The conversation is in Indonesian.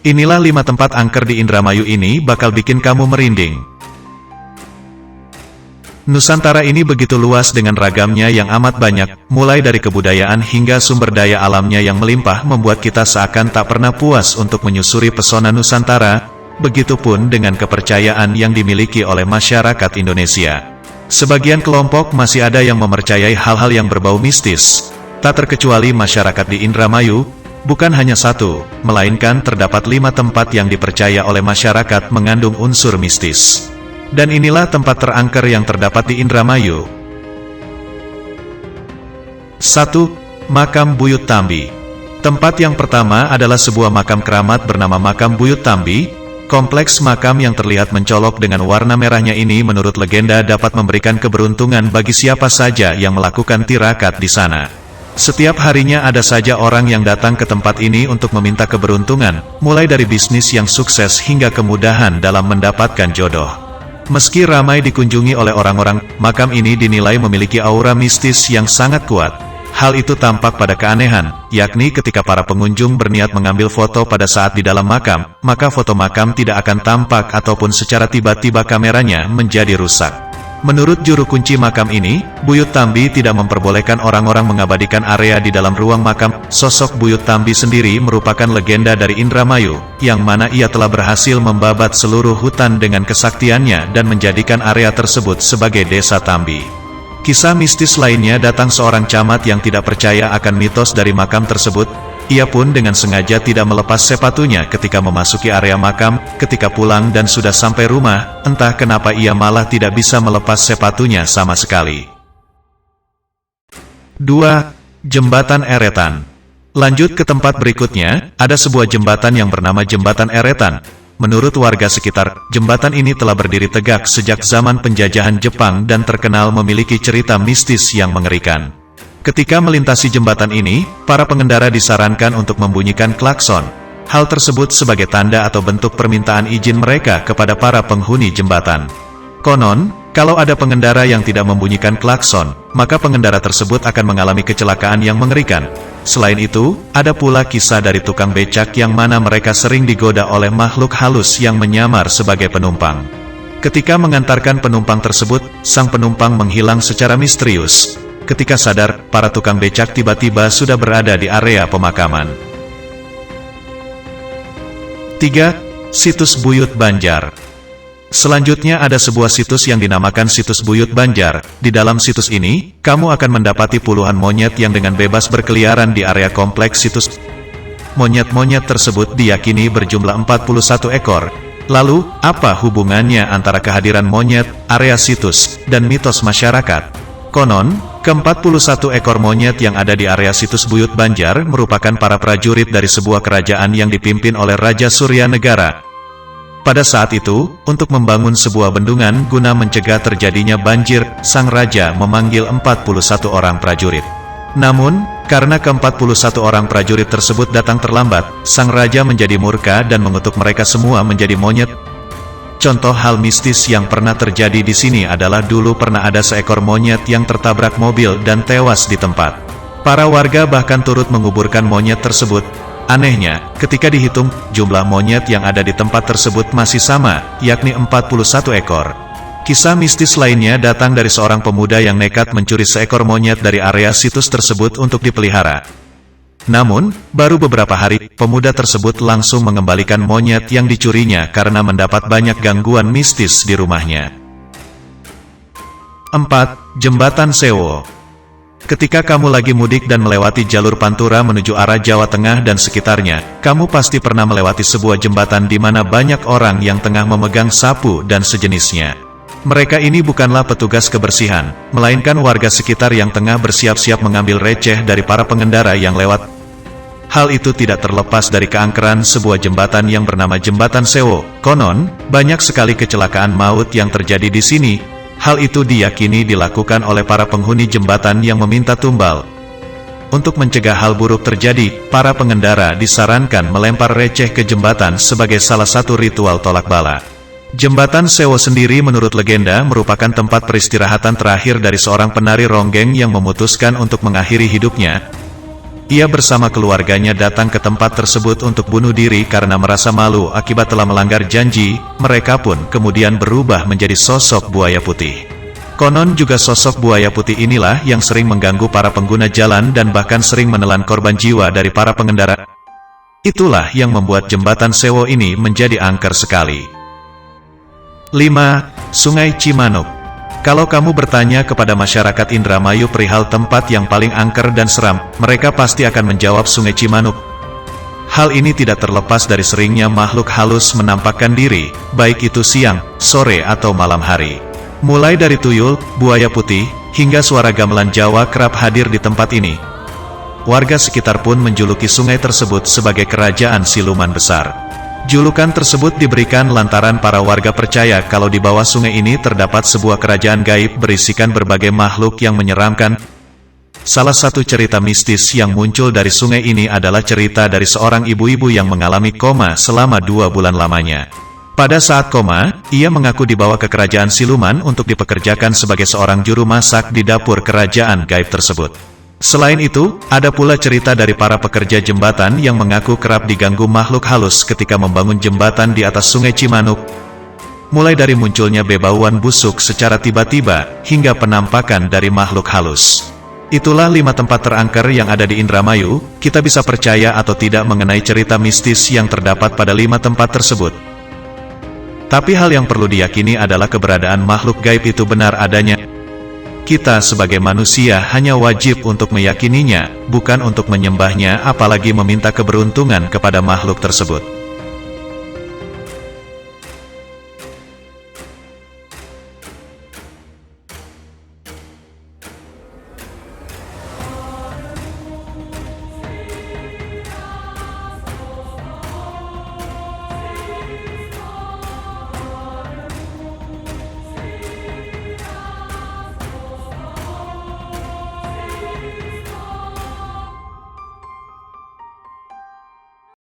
Inilah 5 tempat angker di Indramayu ini bakal bikin kamu merinding. Nusantara ini begitu luas dengan ragamnya yang amat banyak, mulai dari kebudayaan hingga sumber daya alamnya yang melimpah membuat kita seakan tak pernah puas untuk menyusuri pesona Nusantara, begitupun dengan kepercayaan yang dimiliki oleh masyarakat Indonesia. Sebagian kelompok masih ada yang mempercayai hal-hal yang berbau mistis, tak terkecuali masyarakat di Indramayu. Bukan hanya satu, melainkan terdapat 5 tempat yang dipercaya oleh masyarakat mengandung unsur mistis. Dan inilah tempat terangker yang terdapat di Indramayu. 1. Makam Buyut Tambi. Tempat yang pertama adalah sebuah makam keramat bernama Makam Buyut Tambi. Kompleks makam yang terlihat mencolok dengan warna merahnya ini menurut legenda dapat memberikan keberuntungan bagi siapa saja yang melakukan tirakat di sana. Setiap harinya ada saja orang yang datang ke tempat ini untuk meminta keberuntungan, mulai dari bisnis yang sukses hingga kemudahan dalam mendapatkan jodoh. Meski ramai dikunjungi oleh orang-orang, makam ini dinilai memiliki aura mistis yang sangat kuat. Hal itu tampak pada keanehan, yakni ketika para pengunjung berniat mengambil foto pada saat di dalam makam, maka foto makam tidak akan tampak ataupun secara tiba-tiba kameranya menjadi rusak. Menurut juru kunci makam ini, Buyut Tambi tidak memperbolehkan orang-orang mengabadikan area di dalam ruang makam. Sosok Buyut Tambi sendiri merupakan legenda dari Indramayu, yang mana ia telah berhasil membabat seluruh hutan dengan kesaktiannya dan menjadikan area tersebut sebagai desa Tambi. Kisah mistis lainnya datang seorang camat yang tidak percaya akan mitos dari makam tersebut. Ia pun dengan sengaja tidak melepas sepatunya ketika memasuki area makam. Ketika pulang dan sudah sampai rumah, entah kenapa ia malah tidak bisa melepas sepatunya sama sekali. 2. Jembatan Eretan. Lanjut ke tempat berikutnya, ada sebuah jembatan yang bernama Jembatan Eretan. Menurut warga sekitar, jembatan ini telah berdiri tegak sejak zaman penjajahan Jepang dan terkenal memiliki cerita mistis yang mengerikan. Ketika melintasi jembatan ini, para pengendara disarankan untuk membunyikan klakson. Hal tersebut sebagai tanda atau bentuk permintaan izin mereka kepada para penghuni jembatan. Konon, kalau ada pengendara yang tidak membunyikan klakson, maka pengendara tersebut akan mengalami kecelakaan yang mengerikan. Selain itu, ada pula kisah dari tukang becak yang mana mereka sering digoda oleh makhluk halus yang menyamar sebagai penumpang. Ketika mengantarkan penumpang tersebut, sang penumpang menghilang secara misterius. Ketika sadar, para tukang becak tiba-tiba sudah berada di area pemakaman. 3. Situs Buyut Banjar. Selanjutnya ada sebuah situs yang dinamakan Situs Buyut Banjar. Di dalam situs ini, kamu akan mendapati puluhan monyet yang dengan bebas berkeliaran di area kompleks situs. Monyet-monyet tersebut diyakini berjumlah 41 ekor. Lalu, apa hubungannya antara kehadiran monyet, area situs, dan mitos masyarakat? Konon, ke-41 ekor monyet yang ada di area situs Buyut Banjar merupakan para prajurit dari sebuah kerajaan yang dipimpin oleh Raja Surya Negara. Pada saat itu, untuk membangun sebuah bendungan guna mencegah terjadinya banjir, sang raja memanggil 41 orang prajurit. Namun, karena ke-41 orang prajurit tersebut datang terlambat, sang raja menjadi murka dan mengutuk mereka semua menjadi monyet. Contoh hal mistis yang pernah terjadi di sini adalah dulu pernah ada seekor monyet yang tertabrak mobil dan tewas di tempat. Para warga bahkan turut menguburkan monyet tersebut. Anehnya, ketika dihitung, jumlah monyet yang ada di tempat tersebut masih sama, yakni 41 ekor. Kisah mistis lainnya datang dari seorang pemuda yang nekat mencuri seekor monyet dari area situs tersebut untuk dipelihara. Namun, baru beberapa hari, pemuda tersebut langsung mengembalikan monyet yang dicurinya karena mendapat banyak gangguan mistis di rumahnya. 4. Jembatan Sewo. Ketika kamu lagi mudik dan melewati jalur Pantura menuju arah Jawa Tengah dan sekitarnya, kamu pasti pernah melewati sebuah jembatan di mana banyak orang yang tengah memegang sapu dan sejenisnya. Mereka ini bukanlah petugas kebersihan, melainkan warga sekitar yang tengah bersiap-siap mengambil receh dari para pengendara yang lewat. Hal itu tidak terlepas dari keangkeran sebuah jembatan yang bernama Jembatan Sewo. Konon, banyak sekali kecelakaan maut yang terjadi di sini. Hal itu diyakini dilakukan oleh para penghuni jembatan yang meminta tumbal. Untuk mencegah hal buruk terjadi, para pengendara disarankan melempar receh ke jembatan sebagai salah satu ritual tolak bala. Jembatan Sewo sendiri menurut legenda merupakan tempat peristirahatan terakhir dari seorang penari ronggeng yang memutuskan untuk mengakhiri hidupnya. Ia bersama keluarganya datang ke tempat tersebut untuk bunuh diri karena merasa malu akibat telah melanggar janji. Mereka pun kemudian berubah menjadi sosok buaya putih. Konon juga sosok buaya putih inilah yang sering mengganggu para pengguna jalan dan bahkan sering menelan korban jiwa dari para pengendara. Itulah yang membuat jembatan Sewo ini menjadi angker sekali. 5. Sungai Cimanuk. Kalau kamu bertanya kepada masyarakat Indramayu perihal tempat yang paling angker dan seram, mereka pasti akan menjawab Sungai Cimanuk. Hal ini tidak terlepas dari seringnya makhluk halus menampakkan diri, baik itu siang, sore atau malam hari. Mulai dari tuyul, buaya putih, hingga suara gamelan Jawa kerap hadir di tempat ini. Warga sekitar pun menjuluki sungai tersebut sebagai kerajaan siluman besar. Julukan tersebut diberikan lantaran para warga percaya kalau di bawah sungai ini terdapat sebuah kerajaan gaib berisikan berbagai makhluk yang menyeramkan. Salah satu cerita mistis yang muncul dari sungai ini adalah cerita dari seorang ibu-ibu yang mengalami koma selama 2 bulan lamanya. Pada saat koma, ia mengaku dibawa ke kerajaan siluman untuk dipekerjakan sebagai seorang juru masak di dapur kerajaan gaib tersebut. Selain itu, ada pula cerita dari para pekerja jembatan yang mengaku kerap diganggu makhluk halus ketika membangun jembatan di atas Sungai Cimanuk. Mulai dari munculnya bebauan busuk secara tiba-tiba, hingga penampakan dari makhluk halus. Itulah 5 tempat terangker yang ada di Indramayu. Kita bisa percaya atau tidak mengenai cerita mistis yang terdapat pada 5 tempat tersebut. Tapi hal yang perlu diyakini adalah keberadaan makhluk gaib itu benar adanya. Kita sebagai manusia hanya wajib untuk meyakininya, bukan untuk menyembahnya apalagi meminta keberuntungan kepada makhluk tersebut.